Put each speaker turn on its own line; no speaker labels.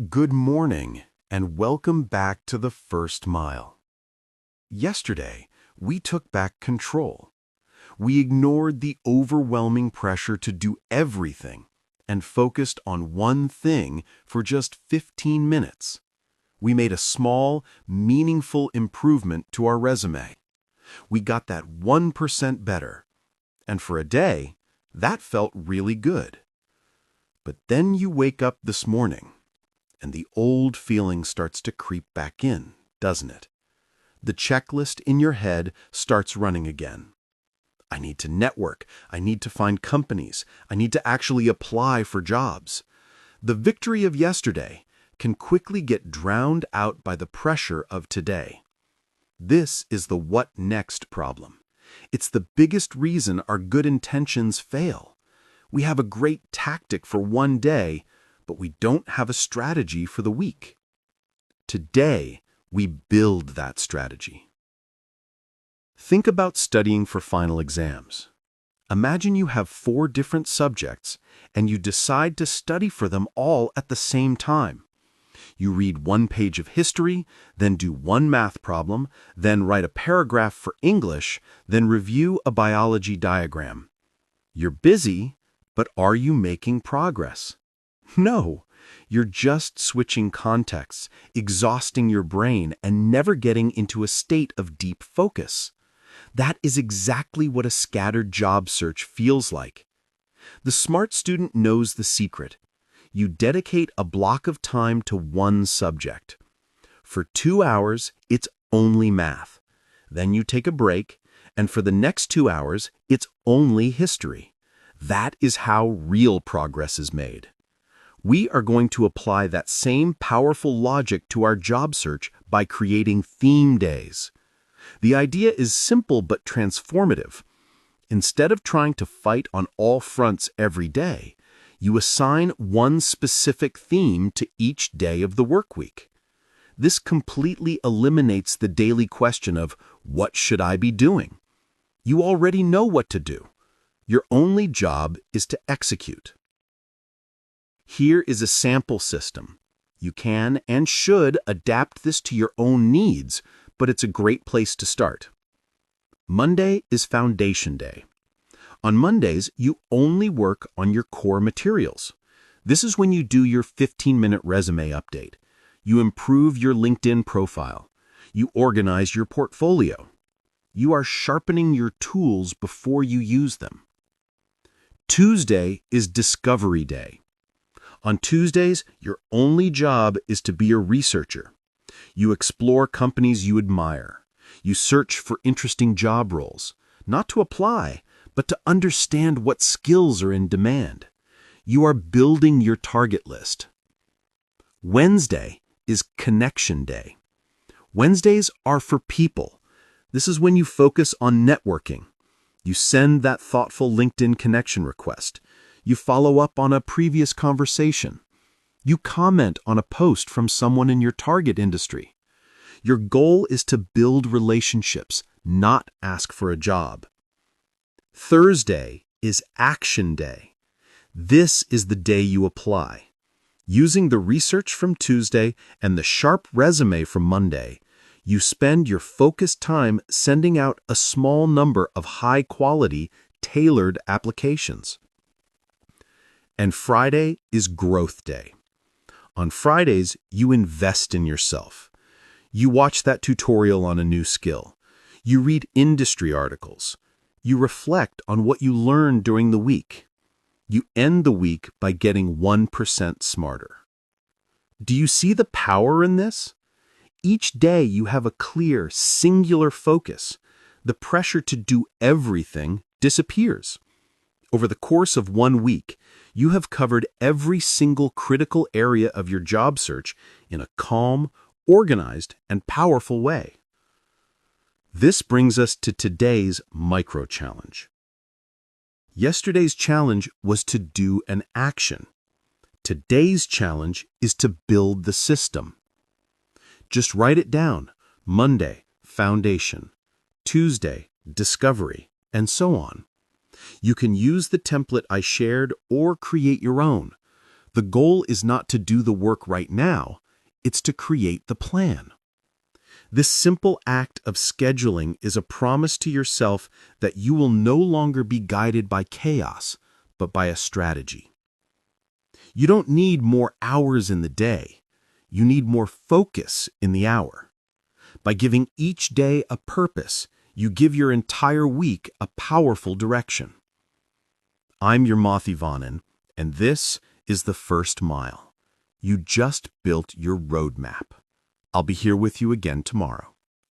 Good morning, and welcome back to the first mile. Yesterday, we took back control. We ignored the overwhelming pressure to do everything and focused on one thing for just 15 minutes. We made a small, meaningful improvement to our resume. We got that 1% better, and for a day, that felt really good. But then you wake up this morning, and the old feeling starts to creep back in, doesn't it? The checklist in your head starts running again. I need to network. I need to find companies. I need to actually apply for jobs. The victory of yesterday can quickly get drowned out by the pressure of today. This is the what next problem. It's the biggest reason our good intentions fail. We have a great tactic for one day, but we don't have a strategy for the week. Today, we build that strategy. Think about studying for final exams. Imagine you have 4 different subjects and you decide to study for them all at the same time. You read 1 page of history, then do 1 math problem, then write a paragraph for English, then review a biology diagram. You're busy, but are you making progress? No, you're just switching contexts, exhausting your brain, and never getting into a state of deep focus. That is exactly what a scattered job search feels like. The smart student knows the secret. You dedicate a block of time to one subject. For 2 hours, it's only math. Then you take a break, and for the next 2 hours, it's only history. That is how real progress is made. We are going to apply that same powerful logic to our job search by creating theme days. The idea is simple but transformative. Instead of trying to fight on all fronts every day, you assign one specific theme to each day of the work week. This completely eliminates the daily question of, what should I be doing? You already know what to do. Your only job is to execute. Here is a sample system. You can and should adapt this to your own needs, but it's a great place to start. Monday is Foundation Day. On Mondays, you only work on your core materials. This is when you do your 15-minute resume update. You improve your LinkedIn profile. You organize your portfolio. You are sharpening your tools before you use them. Tuesday is Discovery Day. On Tuesdays, your only job is to be a researcher. You explore companies you admire. You search for interesting job roles, not to apply, but to understand what skills are in demand. You are building your target list. Wednesday is Connection Day. Wednesdays are for people. This is when you focus on networking. You send that thoughtful LinkedIn connection request. You follow up on a previous conversation. You comment on a post from someone in your target industry. Your goal is to build relationships, not ask for a job. Thursday is Action Day. This is the day you apply. Using the research from Tuesday and the sharp resume from Monday, you spend your focused time sending out a small number of high-quality, tailored applications. And Friday is Growth Day. On Fridays, you invest in yourself. You watch that tutorial on a new skill. You read industry articles. You reflect on what you learned during the week. You end the week by getting 1% smarter. Do you see the power in this? Each day you have a clear, singular focus. The pressure to do everything disappears. Over the course of 1 week, you have covered every single critical area of your job search in a calm, organized, and powerful way. This brings us to today's micro-challenge. Yesterday's challenge was to do an action. Today's challenge is to build the system. Just write it down. Monday, Foundation. Tuesday, Discovery, and so on. You can use the template I shared or create your own. The goal is not to do the work right now, it's to create the plan. This simple act of scheduling is a promise to yourself that you will no longer be guided by chaos, but by a strategy. You don't need more hours in the day. You need more focus in the hour. By giving each day a purpose, you give your entire week a powerful direction. I'm your Ivanin, and this is the first mile. You just built your roadmap. I'll be here with you again tomorrow.